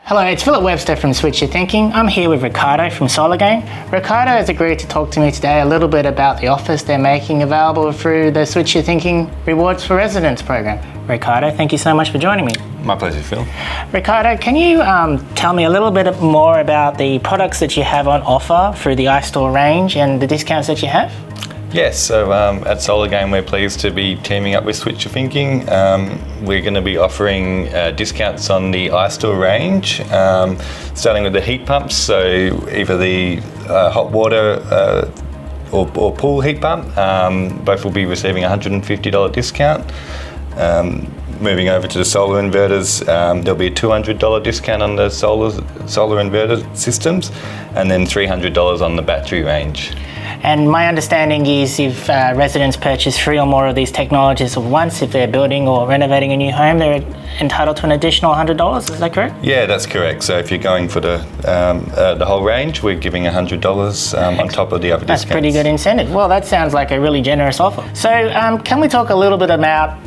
Hello, it's Philip Webster from Switch Your Thinking. I'm here with Ricardo from Solargain. Ricardo has agreed to talk to me today a little bit about the offers they're making available through the Switch Your Thinking Rewards for Residents program. Ricardo, thank you so much for joining me. My pleasure, Phil. Ricardo, can you tell me a little bit more about the products that you have on offer through the iStore range and the discounts that you have? Yes, so at Solargain we're pleased to be teaming up with Switch Your Thinking. We're going to be offering discounts on the iStore range, starting with the heat pumps, so either the hot water or pool heat pump, both will be receiving a $150 discount. Moving over to the solar inverters, there'll be a $200 discount on the solar inverter systems, and then $300 on the battery range. And my understanding is if residents purchase 3 or more of these technologies at once, if they're building or renovating a new home, they're entitled to an additional $100, is that correct? Yeah, that's correct. So if you're going for the whole range, we're giving $100 on top of the other discounts. That's pretty good incentive. Well, that sounds like a really generous offer. So can we talk a little bit about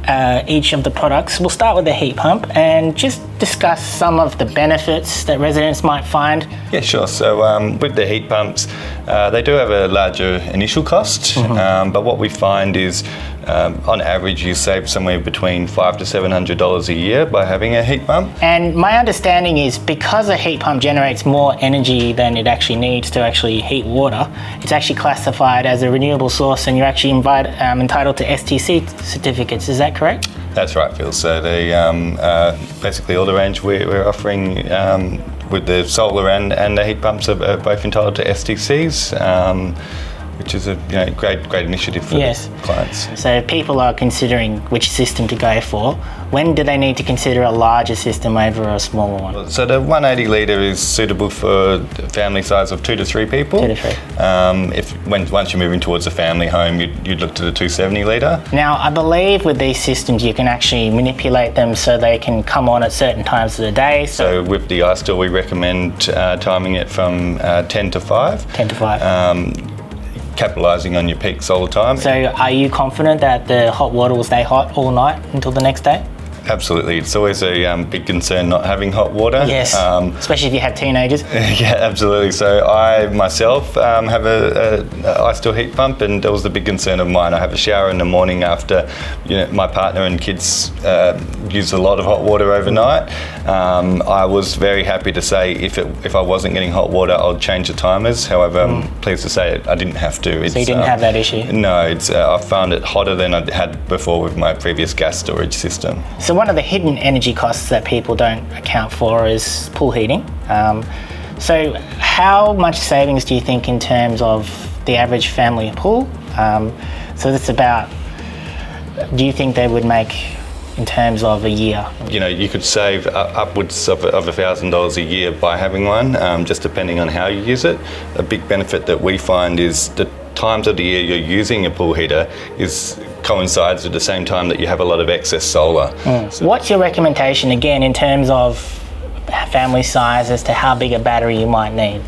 each of the products? We'll start with the heat pump and just discuss some of the benefits that residents might find. Yeah, sure. So with the heat pumps, they do have a larger initial cost, but what we find is on average you save somewhere between $500 to $700 a year by having a heat pump. And my understanding is because a heat pump generates more energy than it actually needs to actually heat water, it's actually classified as a renewable source and you're actually entitled to STC certificates. Is that correct? That's right, Phil. So they basically all the range we're offering with the solar and the heat pumps are both entitled to STCs, which is a great initiative for the clients. So if people are considering which system to go for, when do they need to consider a larger system over a smaller one? So the 180 litre is suitable for family size of 2 to 3 people. 2 to 3. Once you're moving towards a family home, you'd look to the 270 litre. Now, I believe with these systems you can actually manipulate them so they can come on at certain times of the day. So with the iStore, we recommend timing it from 10 to 5. 10 to 5. Capitalising on your peak solar time. So are you confident that the hot water will stay hot all night until the next day? Absolutely. It's always a big concern not having hot water. Yes, especially if you have teenagers. Yeah, absolutely. So I myself have a iStore heat pump, and that was the big concern of mine. I have a shower in the morning after my partner and kids use a lot of hot water overnight. I was very happy to say if I wasn't getting hot water, I'll change the timers. However, I'm pleased to say I didn't have to. So you didn't have that issue? No, I found it hotter than I had before with my previous gas storage system. So one of the hidden energy costs that people don't account for is pool heating. So how much savings do you think in terms of the average family pool? So that's about, do you think they would make in terms of a year? You could save upwards of $1,000 a year by having one, just depending on how you use it. A big benefit that we find is the times of the year you're using a pool heater coincides with the same time that you have a lot of excess solar. So what's your recommendation again in terms of family size as to how big a battery you might need?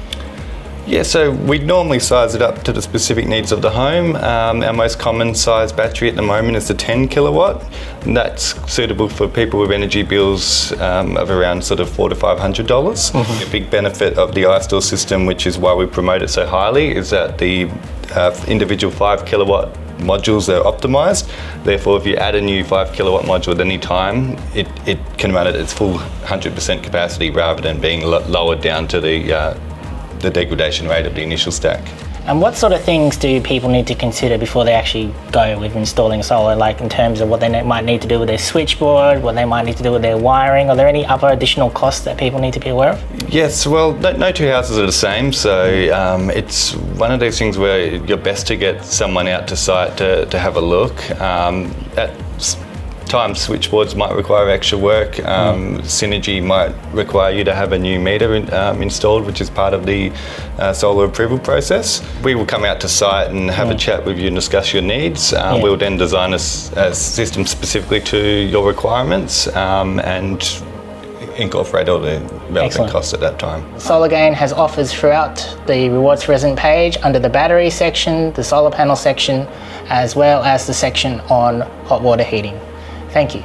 Yeah, so we normally size it up to the specific needs of the home. Our most common size battery at the moment is the 10 kilowatt. And that's suitable for people with energy bills of around sort of $400 to $500. A big benefit of the iStore system, which is why we promote it so highly, is that the individual 5 kilowatt modules are optimized. Therefore, if you add a new 5 kilowatt module at any time, it can run at its full 100% capacity rather than being lowered down to the degradation rate of the initial stack. And what sort of things do people need to consider before they actually go with installing solar, like in terms of what they might need to do with their switchboard, what they might need to do with their wiring? Are there any other additional costs that people need to be aware of? Yes, well, no two houses are the same, so it's one of those things where you're best to get someone out to site to have a look. At times switchboards might require extra work. Synergy might require you to have a new meter installed, which is part of the solar approval process. We will come out to site and have a chat with you and discuss your needs. We'll then design a system specifically to your requirements and incorporate all the relevant costs at that time. Solargain has offers throughout the Rewards for Resident page under the battery section, the solar panel section, as well as the section on hot water heating. Thank you.